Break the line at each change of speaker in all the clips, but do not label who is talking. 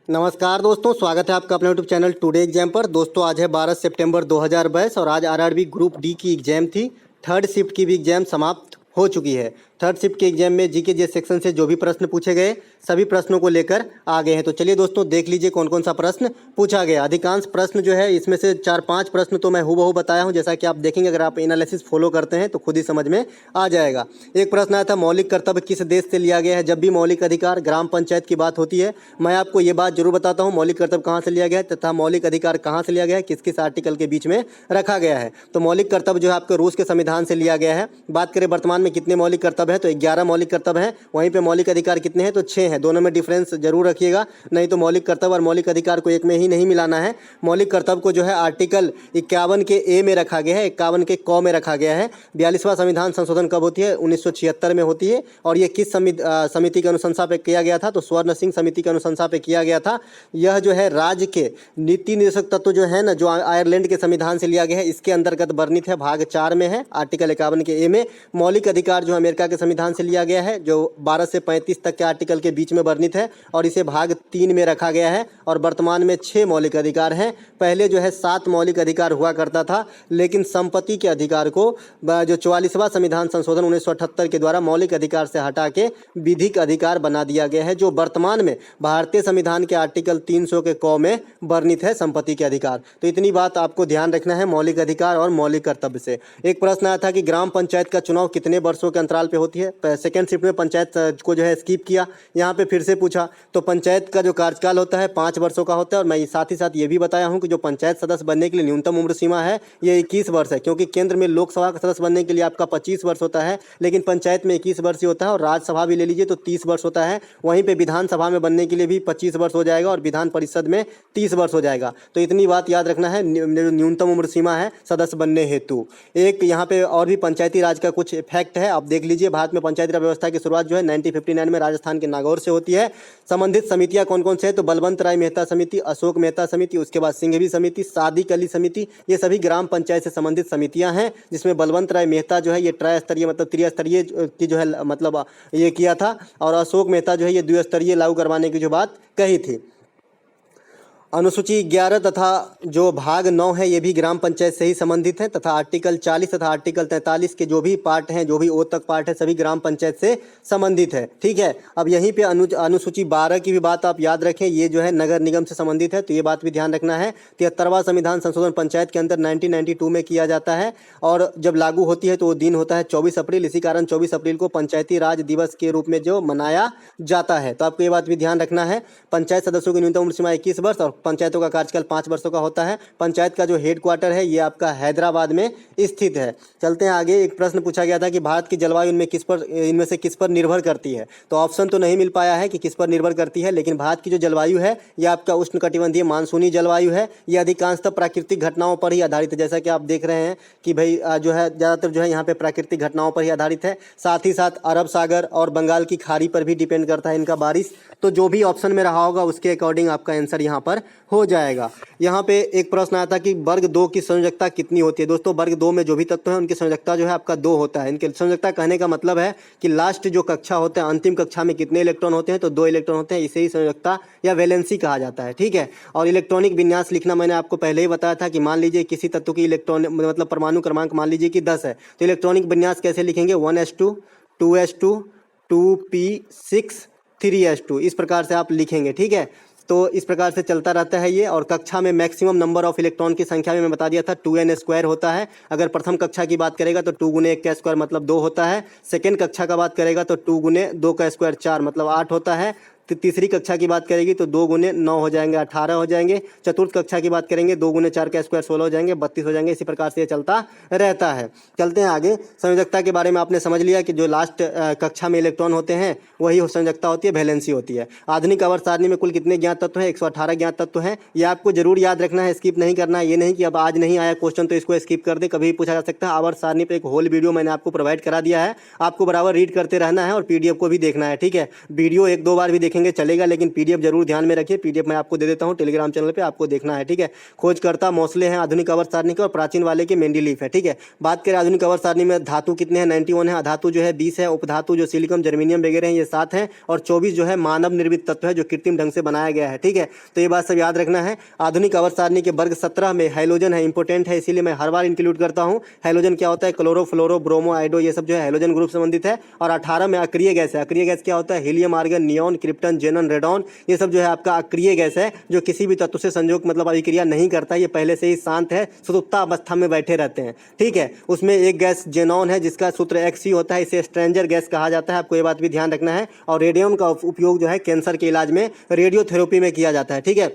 नमस्कार दोस्तों, स्वागत है आपका अपने यूट्यूब चैनल टुडे एग्जाम पर। दोस्तों आज है 12 सितंबर 2022 और आज आरआरबी ग्रुप डी की एग्जाम थी। थर्ड शिफ्ट की भी एग्जाम समाप्त हो चुकी है। थर्ड शिफ्ट के एग्जाम में जीके जे सेक्शन से जो भी प्रश्न पूछे गए सभी प्रश्नों को लेकर आ गए हैं। तो चलिए दोस्तों देख लीजिए कौन कौन सा प्रश्न पूछा गया। अधिकांश प्रश्न जो है इसमें से 4-5 प्रश्न तो मैं हूबहू बताया हूं, जैसा कि आप देखेंगे अगर आप एनालिसिस फॉलो करते हैं तो खुद ही समझ में आ जाएगा। एक प्रश्न आया था, मौलिक कर्तव्य किस देश से लिया गया है। जब भी मौलिक अधिकार ग्राम पंचायत की बात होती है मैं आपको ये बात जरूर बताता हूँ मौलिक कर्तव्य कहाँ से लिया गया है तथा मौलिक अधिकार कहाँ से लिया गया है, किस किस आर्टिकल के बीच में रखा गया है। तो मौलिक कर्तव्य जो है आपके रूस के संविधान से लिया गया है। बात करें वर्तमान में कितने मौलिक कर्तव्य है तो 11 मौलिक कर्तव्य हैं। वहीं पे मौलिक अधिकार कितने हैं तो 6 हैं। दोनों में डिफरेंस जरूर रखिएगा, नहीं तो मौलिक कर्तव्य और मौलिक अधिकार को एक में ही नहीं मिलाना है। मौलिक कर्तव्य को जो है आर्टिकल 51 के ए में रखा गया है, 51 के क में रखा गया है। 42वां संविधान संशोधन कब होती है 1976 में होती है। और ये किस समिति की अनुशंसा पे किया गया था तो स्वर्ण सिंह समिति की अनुशंसा पे किया गया था। यह जो है राज्य के नीति निर्देशक तत्व जो है ना, जो आयरलैंड के संविधान से लिया गया है, इसके अंतर्गत वर्णित है। भाग 4 में है आर्टिकल 51 के ए में। मौलिक अधिकार जो अमेरिका के संविधान से लिया गया है, जो 12 से 35 तक के आर्टिकल के बीच में वर्णित है और इसे भाग 3 में रखा गया है। और वर्तमान में 6 मौलिक अधिकार हैं। पहले जो है 7 मौलिक अधिकार हुआ करता था, लेकिन संपत्ति के अधिकार को जो 44वां संविधान संशोधन 1978 के द्वारा मौलिक अधिकार से हटा के विधिक अधिकार बना दिया गया है, जो वर्तमान में भारतीय संविधान के आर्टिकल 300 के क में वर्णित है संपत्ति के अधिकार। तो इतनी बात आपको ध्यान रखना है मौलिक अधिकार और मौलिक कर्तव्य से। एक प्रश्न आया था कि ग्राम पंचायत का चुनाव कितने वर्षों के अंतराल पे होती है। सेकंड शिफ्ट में पंचायत को जो है स्किप किया, यहाँ पे फिर से पूछा। तो पंचायत का जो कार्यकाल होता है 5 वर्षों का होता है। और मैं साथ ही साथ ये भी बताया हूँ कि जो पंचायत सदस्य बनने के लिए न्यूनतम उम्र सीमा है ये 21 वर्ष है, क्योंकि केंद्र में लोकसभा का सदस्य बनने के लिए आपका 25 वर्ष होता है, लेकिन पंचायत में 21 वर्ष ही होता है। और राज्यसभा भी ले लीजिए तो 30 वर्ष होता है। वहीं पर विधानसभा में बनने के लिए भी 25 वर्ष हो जाएगा और विधान परिषद में 30 वर्ष हो जाएगा। तो इतनी बात याद रखना है, न्यूनतम उम्र सीमा है सदस्य बनने हेतु। एक यहाँ पे और भी पंचायती राज का कुछ फैक्ट है, आप देख लीजिए। भारत में पंचायती राज व्यवस्था की शुरुआत जो है 1959 में राजस्थान के नागौर से होती है। संबंधित समितियां कौन कौन से है तो बलवंत राय मेहता समिति, अशोक मेहता समिति, उसके बाद सिंघवी समिति, सादिक अली समिति, ये सभी ग्राम पंचायत से संबंधित समितियां हैं। जिसमें बलवंत राय मेहता जो है ये त्रिस्तरीय मतलब त्रिस्तरीय की जो है मतलब ये किया था, और अशोक मेहता जो है ये द्विस्तरीय लागू करवाने की जो बात कही थी। अनुसूची 11 तथा जो भाग 9 है ये भी ग्राम पंचायत से ही संबंधित है, तथा आर्टिकल 40 तथा आर्टिकल 43 के जो भी पार्ट हैं, जो भी ओ तक पार्ट है, सभी ग्राम पंचायत से संबंधित है। ठीक है, अब यहीं पे अनुसूची 12 की भी बात आप याद रखें, ये जो है नगर निगम से संबंधित है, तो ये बात भी ध्यान रखना है। 73वां संविधान संशोधन पंचायत के अंदर 1992 में किया जाता है और जब लागू होती है तो वो दिन होता है 24 अप्रैल। इसी कारण 24 अप्रैल को पंचायती राज दिवस के रूप में जो मनाया जाता है। तो आपको ये बात भी ध्यान रखना है। पंचायत सदस्यों की न्यूनतम उम्र सीमा 21 वर्ष और पंचायतों का कार्यकाल 5 वर्षों का होता है। पंचायत का जो हेड क्वार्टर है ये आपका हैदराबाद में स्थित है। चलते हैं आगे। एक प्रश्न पूछा गया था कि भारत की जलवायु इनमें से किस पर निर्भर करती है। तो ऑप्शन तो नहीं मिल पाया है कि किस पर निर्भर करती है, लेकिन भारत की जो जलवायु है ये आपका उष्णकटिबंधीय मानसूनी जलवायु है। ये अधिकांशतः प्राकृतिक घटनाओं पर ही आधारित है, जैसा कि आप देख रहे हैं कि भाई जो है ज़्यादातर जो है यहाँ पे प्राकृतिक घटनाओं पर ही आधारित है। साथ ही साथ अरब सागर और बंगाल की खाड़ी पर भी डिपेंड करता है इनका बारिश। तो जो भी ऑप्शन में रहा होगा उसके अकॉर्डिंग आपका आंसर यहाँ पर हो जाएगा। यहाँ पे एक प्रश्न आया था कि वर्ग 2 की संयोजकता कितनी होती है। दोस्तों वर्ग 2 में जो भी तत्व हैं उनकी संयोजकता जो है आपका 2 होता है। इनके संयोजकता कहने का मतलब है कि लास्ट जो कक्षा होते हैं, अंतिम कक्षा में कितने इलेक्ट्रॉन होते हैं तो 2 इलेक्ट्रॉन होते हैं। इसे ही संयोजकता या वैलेंसी कहा जाता है। ठीक है, और इलेक्ट्रॉनिक विन्यास लिखना मैंने आपको पहले ही बताया था कि मान लीजिए किसी तत्व की इलेक्ट्रॉन मतलब परमाणु क्रमांक मान लीजिए कि 10 है, तो इलेक्ट्रॉनिक विन्यास कैसे लिखेंगे 1s2 2s2 2p6 3s2, इस प्रकार से आप लिखेंगे। ठीक है, तो इस प्रकार से चलता रहता है ये। और कक्षा में मैक्सिमम नंबर ऑफ इलेक्ट्रॉन की संख्या में मैं बता दिया था 2n² होता है। अगर प्रथम कक्षा की बात करेगा तो 2 गुने 1 का स्क्वायर मतलब 2 होता है। सेकेंड कक्षा का बात करेगा तो 2 गुने 2 का स्क्वायर 4 मतलब 8 होता है। तो तीसरी कक्षा की बात करेगी तो 2 गुने 9 हो जाएंगे 18 हो जाएंगे। चतुर्थ कक्षा की बात करेंगे 2 गुने 4 का स्क्वायर 16 हो जाएंगे 32 हो जाएंगे। इसी प्रकार से ये चलता रहता है। चलते हैं आगे। संयोजकता के बारे में आपने समझ लिया कि जो लास्ट कक्षा में इलेक्ट्रॉन होते हैं वही संयोजकता होती है, वैलेंसी होती है। आधुनिक आवर्त सारणी में कुल कितने ज्ञात तत्व हैं 118 ज्ञात तत्व हैं। ये आपको जरूर याद रखना है, स्किप नहीं करना है। ये नहीं कि अब आज नहीं आया क्वेश्चन तो इसको स्किप कर दे, कभी पूछा जा सकता है। आवर्त सारणी पर एक होल वीडियो मैंने आपको प्रोवाइड करा दिया है, आपको बराबर रीड करते रहना है और PDF को भी देखना है। ठीक है, वीडियो 1-2 बार भी देखेंगे देखेंगे चलेगा, लेकिन पीडीएफ जरूर ध्यान में रखिए। पीडीएफ मैं आपको दे देता हूँ टेलीग्राम चैनल पे, आपको देखना है, ठीक है। खोजकर्ता मोस्ले हैं आधुनिक आवर्त सारणी के और प्राचीन वाले के मेंडलीफ है, ठीक है। बात करें आधुनिक आवर्त सारणी में धातु कितने हैं, 91 है, अधातु जो है 20 है, उपधातु जो सिलिकम जर्मेनियम वगैरह हैं ये 7 है, और 24 जो है मानव निर्मित तत्व है जो कृत्रिम ढंग से बनाया गया है, ठीक है। तो ये बात सब याद रखना है। आधुनिक आवर्त सारणी के वर्ग 17 में हाइलोजन है, इंपोर्टेंट है, इसीलिए मैं हर बार इंक्लूड करता हूँ। हाइलोजन क्या होता है, क्लोरो, फ्लोरो, ब्रोमो, आइडो, ये सब जो है हाइलोजन ग्रुप संबंधित है। और 18 में अक्रिय गैस है। अक्रिय गैस क्या होता है, helium, argon, neon, krypton, जेनन, radon, ये सब जो है आपका अक्रिय गैस है, जो किसी भी तत्व से संयोग मतलब अभिक्रिया नहीं करता, ये पहले से ही शांत है, सुसुप्ता अवस्था में बैठे रहते हैं, ठीक है। उसमें एक गैस जेनॉन है जिसका सूत्र XC होता है, इसे स्ट्रेंजर गैस कहा जाता है, आपको ये बात भी ध्यान रखना है। और रेडियम का उपयोग जो है कैंसर के इलाज में रेडियोथेरेपी में किया जाता है, ठीक है।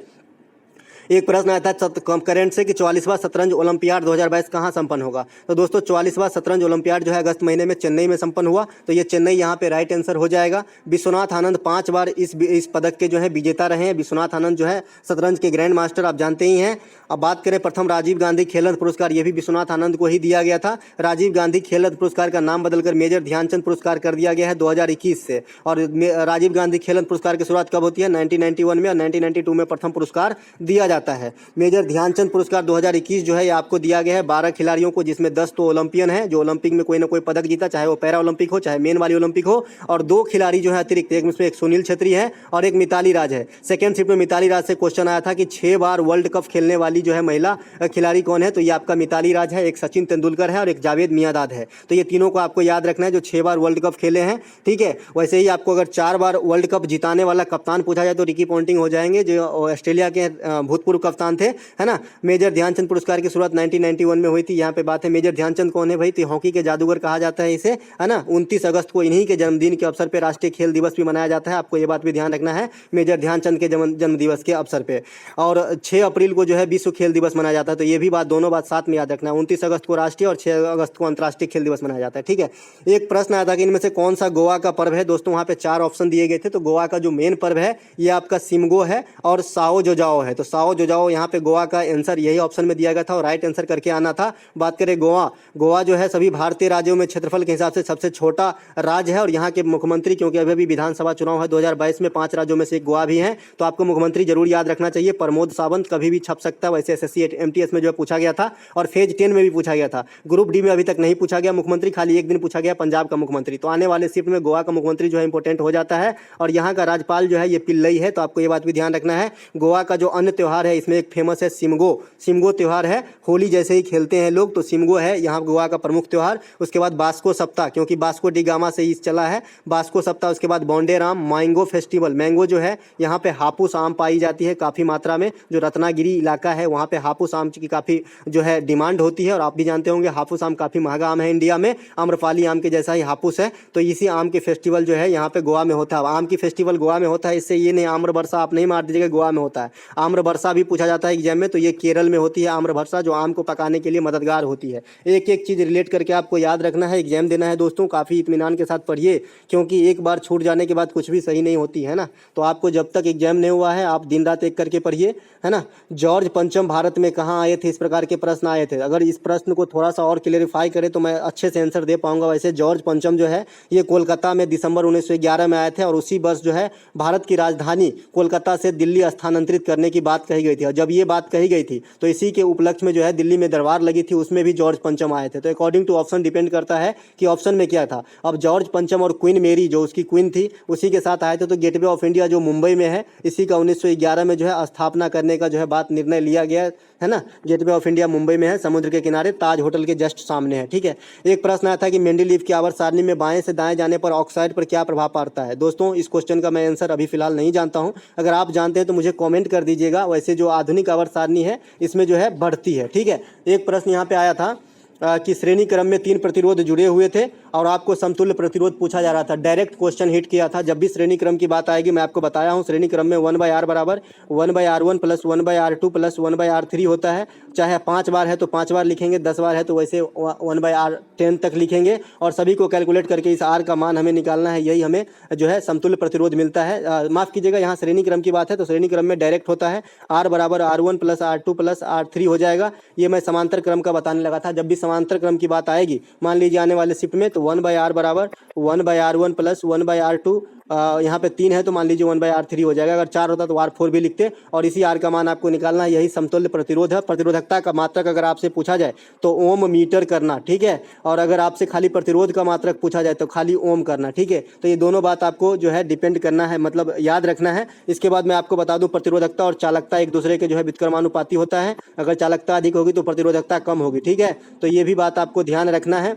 एक प्रश्न आया था करंट से कि 44वां शतरंज ओलंपियाड 2022 कहाँ संपन्न होगा। तो दोस्तों 44वां शतरंज ओलंपियाड जो है अगस्त महीने में चेन्नई में संपन्न हुआ, तो ये चेन्नई यहाँ पे राइट आंसर हो जाएगा। विश्वनाथ आनंद 5 बार इस पदक के जो है विजेता रहे हैं। विश्वनाथ आनंद जो है शतरंज के ग्रैंड मास्टर, आप जानते ही हैं। अब बात करें प्रथम राजीव गांधी खेल रत्न पुरस्कार, ये भी विश्वनाथ आनंद को ही दिया गया था। राजीव गांधी खेल रत्न पुरस्कार का नाम बदलकर मेजर ध्यानचंद पुरस्कार कर दिया गया है 2021 से। और राजीव गांधी खेल रत्न पुरस्कार की शुरुआत कब होती है, 1991 में, और 1992 में प्रथम पुरस्कार दिया जाता है। मेजर ध्यानचंद पुरस्कार 2021 जो है ये आपको दिया गया है 12 खिलाड़ियों को, जिसमें 10 तो ओलंपियन है जो ओलंपिक में कोई ना कोई पदक जीता, चाहे वो पैरा ओलंपिक हो चाहे मेन वाली ओलंपिक हो, और 2 खिलाड़ी जो है अतिरिक्त, एक सुनील छेत्री है और एक मिताली राज है। सेकंड शिफ्ट में मिताली राज से क्वेश्चन आया था कि 6 बार वर्ल्ड कप खेलने वाली जो है महिला खिलाड़ी कौन है, तो ये आपका मिताली राज है, एक सचिन तेंदुलकर है और एक जावेद मियांदाद है। तो ये तीनों को आपको याद रखना है जो 6 बार वर्ल्ड कप खेले हैं, ठीक है। वैसे ही आपको अगर 4 बार वर्ल्ड कप जिताने वाला कप्तान पूछा जाए तो रिकी पॉन्टिंग हो जाएंगे, जो ऑस्ट्रेलिया के भूतपूर्व कप्तान थे, है ना। मेजर ध्यानचंद पुरस्कार की शुरुआत 1991 में हुई थी। यहाँ पे बात है मेजर ध्यानचंद कौन है भाई, तो हॉकी के जादूगर कहा जाता है इसे, है ना। 29 अगस्त को इन्हीं के जन्मदिन के अवसर पर राष्ट्रीय खेल दिवस भी मनाया जाता है, आपको ये बात भी ध्यान रखना है, मेजर ध्यानचंद के जन्म दिवस के अवसर पे। और 6 अप्रैल को जो है विश्व खेल दिवस मनाया जाता है, तो ये भी बात, दोनों बात साथ में याद रखना है। 29 अगस्त को राष्ट्रीय और 6 अगस्त को अंतर्राष्ट्रीय खेल दिवस मनाया जाता है, ठीक है। एक प्रश्न आया था कि इनमें से कौन सा गोवा का पर्व है। दोस्तों वहाँ पे 4 ऑप्शन दिए गए थे, तो गोवा का जो मेन पर्व है ये आपका सिमगो है और साओ जोजाओ है। तो साओ जोजाओ यहाँ पे गोवा का आंसर यही ऑप्शन में दिया गया था और राइट आंसर करके आना था। बात करें गोवा जो है सभी भारतीय राज्यों में क्षेत्रफल के हिसाब से सबसे छोटा राज्य है, और यहाँ के मुख्यमंत्री, क्योंकि अभी भी विधानसभा चुनाव है 2022 में, 5 राज्यों में से एक गोवा भी है, तो आपको मुख्यमंत्री जरूर याद रखना चाहिए, प्रमोद सावंत। कभी भी छप सकता है, वैसे SSC MTS में जो पूछा गया था और फेज 10 में भी पूछा गया था। ग्रुप डी में अभी तक नहीं पूछा गया मुख्यमंत्री, खाली एक दिन पूछा गया पंजाब का मुख्यमंत्री। तो आने वाले शिफ्ट में गोवा का मुख्यमंत्री जो है इंपॉर्टेंट हो जाता है, और यहाँ का राज्यपाल जो है ये पिल्लई है, तो आपको ये बात भी ध्यान रखना है। गोवा का जो अन्य त्यौहार है इसमें एक फेमस है सिमगो त्यौहार है, होली जैसे ही खेलते हैं लोग, तो सिमगो है यहाँ गोवा का प्रमुख त्यौहार। उसके बाद बास्को सप्ताह, क्योंकि बास्को डी गामा से ही चला है, बास्को सप्ताह। उसके बाद बॉन्डेराम मैंगो फेस्टिवल, मैंगो जो है यहाँ पे हापुस आम पाई जाती है काफ़ी मात्रा में, जो रत्नागिरी इलाका है वहाँ पे हापुस आम की काफ़ी जो है डिमांड होती है, और आप भी जानते होंगे हापुस आम काफ़ी महंगा आम है इंडिया में, आम्रपाली आम के जैसा ही हापुस है। तो इसी आम के फेस्टिवल जो है यहाँ पे गोवा में होता है। आम की फेस्टिवल गोवा में होता है, इससे ये नहीं आम्र वर्षा आप नहीं मार दीजिएगा, गोवा में होता है। आम्र वर्षा भी पूछा जाता है एग्जाम में, तो ये केरल में होती है आम्र वर्षा, जो आम को पकाने के लिए मददगार होती है। एक एक चीज़ रिलेट करके आपको याद रखना है, एग्जाम देना है दोस्तों, काफ़ी इत्मीनान के साथ पढ़िए, क्योंकि एक बार छूट जाने के बाद कुछ भी सही नहीं होती है ना। तो आपको जब तक एग्जाम नहीं हुआ है आप दिन रात एक करके पढ़िए, है ना। जॉर्ज पंचम भारत में कहाँ आए थे, इस प्रकार के प्रश्न आए थे। अगर इस प्रश्न को थोड़ा सा और क्लेरिफाई करें तो मैं अच्छे से आंसर दे पाऊंगा। वैसे जॉर्ज पंचम जो है ये कोलकाता में दिसंबर 1911 में आए थे, और उसी वर्ष जो है भारत की राजधानी कोलकाता से दिल्ली स्थानांतरित करने की बात कही गई थी। और जब ये बात कही गई थी तो इसी के उपलक्ष्य में जो है दिल्ली में दरबार लगी थी, उसमें भी जॉर्ज पंचम आए थे। तो अकॉर्डिंग टू ऑप्शन डिपेंड करता है कि ऑप्शन में क्या था। अब जॉर्ज पंचम और क्वीन मेरी जो उसकी क्वीन थी उसी के साथ आए थे। तो गेटवे ऑफ इंडिया जो मुंबई में है, इसी का 1911 में जो है स्थापना करने का जो है बात निर्णय लिया गया है ना। गेटवे ऑफ इंडिया मुंबई में है, समुद्र के किनारे, ताज होटल के जस्ट सामने है, ठीक है। एक प्रश्न आया था कि मेंडलीफ की आवर्त सारणी में बाएं से दाएं जाने पर ऑक्साइड पर क्या प्रभाव पड़ता है। दोस्तों इस क्वेश्चन का मैं आंसर अभी फिलहाल नहीं जानता हूं, अगर आप जानते हैं तो मुझे कमेंट कर दीजिएगा। वैसे जो आधुनिक आवर्त सारणी है इसमें जो है बढ़ती है, ठीक है। एक प्रश्न यहाँ पे आया था कि श्रेणी क्रम में 3 प्रतिरोध जुड़े हुए थे और आपको समतुल्य प्रतिरोध पूछा जा रहा था। डायरेक्ट क्वेश्चन हिट किया था। जब भी श्रेणी क्रम की बात आएगी, मैं आपको बताया हूँ, श्रेणी क्रम में 1/r बराबर 1/r1 plus 1/r2 plus 1/r3 होता है। चाहे 5 बार है तो 5 बार लिखेंगे, 10 बार है तो वैसे 1/r10 तक लिखेंगे, और सभी को कैलकुलेट करके इस r का मान हमें निकालना है। यही हमें जो है समतुल्य प्रतिरोध मिलता है। माफ़ कीजिएगा, यहाँ श्रेणी क्रम की बात है तो श्रेणी क्रम में डायरेक्ट होता है, r बराबर r1 plus r2 plus r3 हो जाएगा। ये मैं समांतर क्रम का बताने लगा था। जब भी समांतर क्रम की बात आएगी, मान लीजिए आने वाले शिफ्ट में, तो 1/r बराबर 1/r1 प्लस 1/r2 यहाँ पे 3 है तो मान लीजिए 1/R3 हो जाएगा। अगर 4 होता तो R4 भी लिखते, और इसी R का मान आपको निकालना है। यही समतुल्य प्रतिरोध है। प्रतिरोधकता का मात्रक अगर आपसे पूछा जाए तो ओम मीटर करना, ठीक है। और अगर आपसे खाली प्रतिरोध का मात्रक पूछा जाए तो खाली ओम करना, ठीक है। तो ये दोनों बात आपको जो है डिपेंड करना है, मतलब याद रखना है। इसके बाद मैं आपको बता दूं, प्रतिरोधकता और चालकता एक दूसरे के जो है व्युत्क्रमानुपाती होता है। अगर चालकता अधिक होगी तो प्रतिरोधकता कम होगी, ठीक है। तो ये भी बात आपको ध्यान रखना है।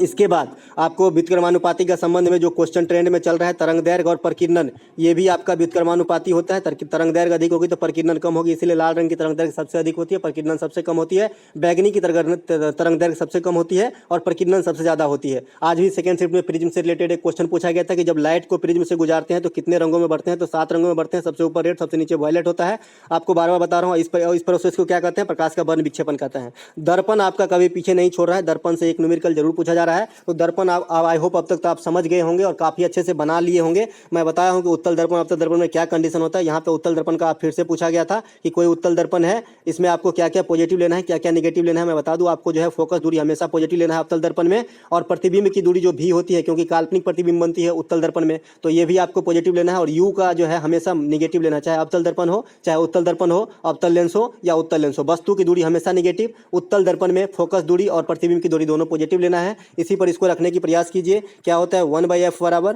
इसके बाद आपको व्युत्क्रमानुपाती का संबंध में जो क्वेश्चन ट्रेंड में चल रहा है, तरंग दैर्घ्य और प्रकीर्णन, ये भी आपका व्युत्क्रमानुपाती होता है। तरंग दैर्घ्य अधिक होगी तो प्रकीर्णन कम होगी, इसीलिए लाल रंग की तरंग दैर्घ्य सबसे अधिक होती है, प्रकीर्णन सबसे कम होती है। बैगनी की तरंग दैर्घ्य सबसे कम होती है और प्रकीर्णन सबसे ज्यादा होती है। आज भी सेकंड शिफ्ट में प्रिज्म से रिलेटेड एक क्वेश्चन पूछा गया था कि जब लाइट को प्रिज्म से गुजारते हैं तो कितने रंगों में बढ़ते हैं, तो 7 रंगों में बढ़ते हैं। सबसे ऊपर रेड, सबसे नीचे वायलेट होता है। आपको बार बार बता रहा हूँ, इस प्रोसेस को क्या कहते हैं, प्रकाश का वर्ण विक्षेपण कहते हैं। दर्पण आपका कभी पीछे नहीं छोड़ रहा है, दर्पण से एक न्यूमेरिकल जरूर पूछा जा रहा है। तो दर्पण आप आई होप अब तक तो आप समझ गए होंगे और काफी अच्छे से बना लिए होंगे। मैं बताया हूं कि उत्तल दर्पण अवतल दर्पण में क्या कंडीशन होता है। यहाँ पे उत्तल दर्पण का फिर से पूछा गया था कि कोई उत्तल दर्पण है, इसमें आपको क्या क्या पॉजिटिव लेना है, क्या क्या नेगेटिव लेना है। मैं बता दूं आपको, जो है फोकस दूरी हमेशा पॉजिटिव लेना है उत्तल दर्पण में, और प्रतिबिंब की दूरी जो भी होती है, क्योंकि काल्पनिक प्रतिबिंब बनती है उत्तल दर्पण में, तो ये भी आपको पॉजिटिव लेना है। और यू का जो है हमेशा निगेटिव लेना है, चाहे अवतल दर्पण हो, चाहे उत्तल दर्पण हो, अवतल लेंस हो या उत्तल लेंस हो। वस्तु की दूरी हमेशा निगेटिव, उत्तल दर्पण में फोकस दूरी और प्रतिबिंब की दूरी दोनों पॉजिटिव लेना है। इसी पर इसको रखने की प्रयास कीजिए। क्या होता है, 1/f बराबर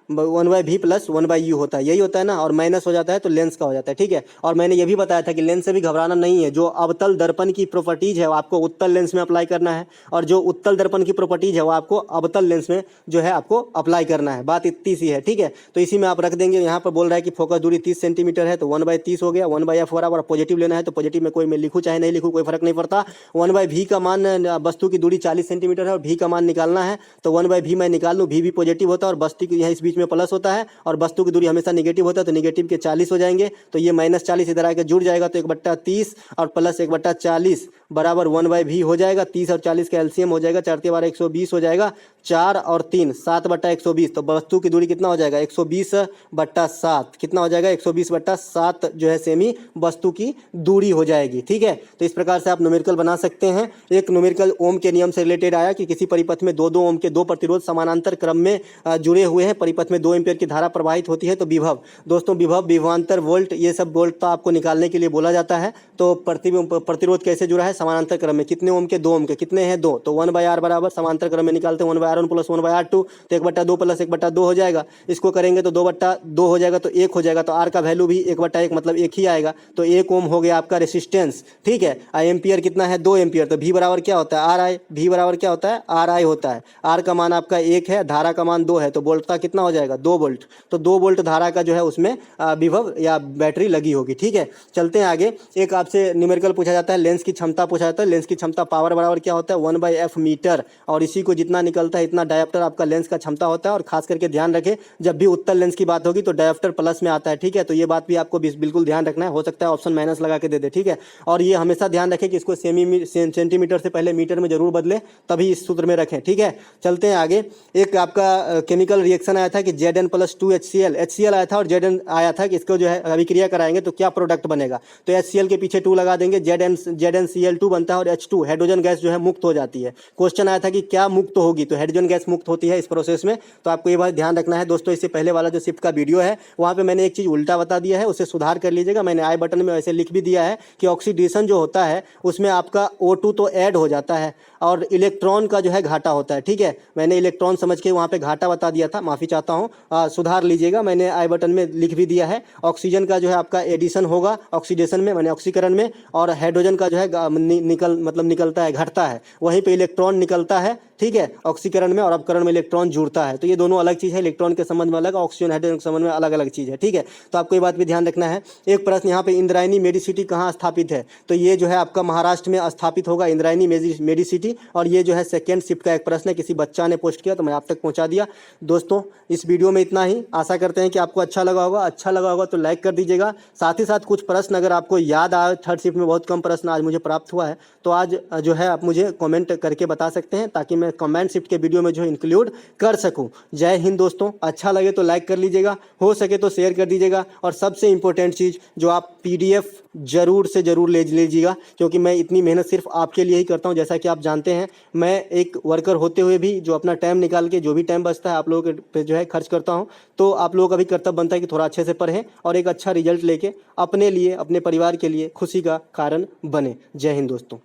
1/v प्लस 1/u होता है, यही होता है ना। और माइनस हो जाता है तो लेंस का हो जाता है, ठीक है। और मैंने ये भी बताया था कि लेंस से भी घबराना नहीं है। जो अवतल दर्पण की प्रॉपर्टीज है वो आपको उत्तल लेंस में अप्लाई करना है, और जो उत्तल दर्पण की प्रॉपर्टीज है वो आपको अवतल लेंस में जो है आपको अप्लाई करना है। बात इतनी सी है, ठीक है। तो इसी में आप रख देंगे। यहाँ पर बोल रहा है कि फोकस दूरी 30 सेंटीमीटर है तो 1/30 हो गया। 1/f बराबर पॉजिटिव लेना है तो पॉजिटिव में कोई मैं लिखूँ चाहे नहीं लिखूँ कोई फर्क नहीं पड़ता। 1/v का मान, वस्तु की दूरी 40 सेंटीमीटर है और v का मान निकालना है, तो 1/v मैं निकाल लूँ। v भी पॉजिटिव होता है और वस्तु की यहाँ इस बीच में प्लस होता है, और वस्तु की दूरी हमेशा निगेटिव होता है, तो निगेटिव के 40 हो जाएंगे। तो ये -40 इधर आके जुड़ जाएगा, तो 1/30 और प्लस 1/40 बराबर 1/v हो जाएगा। 30 और 40 का एलसीएम हो जाएगा, 4 12 120 हो जाएगा। 4 और 3 7/120, तो वस्तु की दूरी कितना हो जाएगा, 120/7 कितना हो जाएगा, 120/7 जो है सेमी वस्तु की दूरी हो जाएगी, ठीक है। तो इस प्रकार से आप न्यूमेरिकल बना सकते हैं। एक न्यूमेरिकल ओम के नियम से रिलेटेड आया कि किसी परिपथ में 2-2 ओम के 2 प्रतिरोध समानांतर क्रम में जुड़े हुए हैं, परिपथ में 2 एम्पीयर की धारा प्रवाहित होती है, तो विभव, दोस्तों विभव, विभवांतर, वोल्ट, ये सब वोल्ट तो आपको निकालने के लिए बोला जाता है। तो प्रतिरोध कैसे जुड़ा है, समानांतर क्रम में, कितने ओम के, 2 ओम के, कितने हैं 2, तो 1/r बराबर समांतर क्रम में निकालते हैं 1/r1 प्लस 1/r2, तो 1/2 प्लस 1/2 हो जाएगा। इसको करेंगे तो 2/2 हो जाएगा, तो 1 हो जाएगा। तो r का वैल्यू भी 1/1 मतलब 1 ही आएगा, तो 1 ओम हो गया आपका रेसिस्टेंस, ठीक है। एम्पियर कितना है, 2 एम्पियर, तो v बराबर क्या होता है, RI, v बराबर क्या होता है, RI होता है। r का मान आपका 1 है, धारा का मान 2 है, तो वोल्ट का कितना हो जाएगा, 2 वोल्ट। तो 2 वोल्ट धारा का जो है उसमें विभव या बैटरी लगी होगी, ठीक है। चलते हैं आगे। एक आपसे न्यूमेरिकल पूछा जाता है, लेंस की क्षमता पूछा जाता है। लेंस की क्षमता पावर बराबर क्या होता है, 1/f मीटर, और इसी को जितना निकलता है इतना डायोप्टर आपका लेंस का क्षमता होता है। और खास करके ध्यान रखें, जब भी उत्तल लेंस की बात होगी तो डायोप्टर प्लस में आता है, ठीक है। तो ये बात भी आपको बिल्कुल ध्यान रखना है, हो सकता है ऑप्शन माइनस लगा के दे दे, ठीक है। और ये हमेशा ध्यान रखें कि इसको सेंटीमीटर से पहले मीटर में जरूर बदलें, तभी इस सूत्र में रखें, ठीक है। चलते हैं आगे। एक आपका केमिकल रिएक्शन आया था कि Zn+2 HCl आया था, और Zn आया था कि इसको जो है अभिक्रिया कराएंगे तो क्या प्रोडक्ट बनेगा, तो HCl के पीछे 2 लगा देंगे, ZnCl2 बनता है और H2 हाइड्रोजन गैस जो है मुक्त हो जाती है। क्वेश्चन आया था कि क्या मुक्त होगी, तो हाइड्रोजन गैस मुक्त होती है इस प्रोसेस में। तो आपको ये बात ध्यान रखना है दोस्तों। इससे पहले वाला जो शिफ्ट का वीडियो है वहाँ पे मैंने एक चीज़ उल्टा बता दिया है, उसे सुधार कर लीजिएगा। मैंने आई बटन में ऐसे लिख भी दिया है कि ऑक्सीडेशन जो होता है उसमें आपका O2 तो ऐड हो जाता है और इलेक्ट्रॉन का जो है घाटा होता है, ठीक है। मैंने इलेक्ट्रॉन समझ के वहाँ पे घाटा बता दिया था, माफ़ी चाहता हूँ, सुधार लीजिएगा। मैंने आई बटन में लिख भी दिया है। ऑक्सीजन का जो है आपका एडिशन होगा ऑक्सीडेशन में, मैंने ऑक्सीकरण में, और हाइड्रोजन का जो है निकलता है, घटता है, वहीं पे इलेक्ट्रॉन निकलता है, ठीक है, ऑक्सीकरण में, और अपकरण में इलेक्ट्रॉन जुड़ता है। तो ये दोनों अलग चीज़ है, इलेक्ट्रॉन के संबंध में अलग, ऑक्सीजन हाइड्रोजन के संबंध में अलग अलग चीज़ है, ठीक है। तो आपको ये बात भी ध्यान रखना है। एक प्रश्न यहाँ पे, इंद्रायणी मेडिसिटी कहाँ स्थापित है, तो ये जो है आपका महाराष्ट्र में स्थापित होगा, इंद्रायणी मेडिसिटी। और ये जो है सेकेंड शिफ्ट का एक प्रश्न है, किसी बच्चा ने पोस्ट किया तो मैं आप तक पहुँचा दिया। दोस्तों इस वीडियो में इतना ही, आशा करते हैं कि आपको अच्छा लगा होगा तो लाइक कर दीजिएगा। साथ ही साथ कुछ प्रश्न अगर आपको याद आए, थर्ड शिफ्ट में बहुत कम प्रश्न आज मुझे प्राप्त हुआ है, तो आज जो है आप मुझे कमेंट करके बता सकते हैं, ताकि मैं मैं कमेंट शिफ्ट के वीडियो में जो है इंक्लूड कर सकूं। जय हिंद दोस्तों। अच्छा लगे तो लाइक कर लीजिएगा, हो सके तो शेयर कर दीजिएगा, और सबसे इंपॉर्टेंट चीज़ जो आप PDF ज़रूर से ज़रूर ले लीजिएगा, क्योंकि मैं इतनी मेहनत सिर्फ आपके लिए ही करता हूं। जैसा कि आप जानते हैं, मैं एक वर्कर होते हुए भी जो अपना टाइम निकाल के जो भी टाइम बचता है आप लोगों के पे जो है खर्च करता हूं। तो आप लोगों का भी कर्तव्य बनता है कि थोड़ा अच्छे से पढ़ें और एक अच्छा रिजल्ट लेके अपने लिए, अपने परिवार के लिए खुशी का कारण बने। जय हिंद दोस्तों।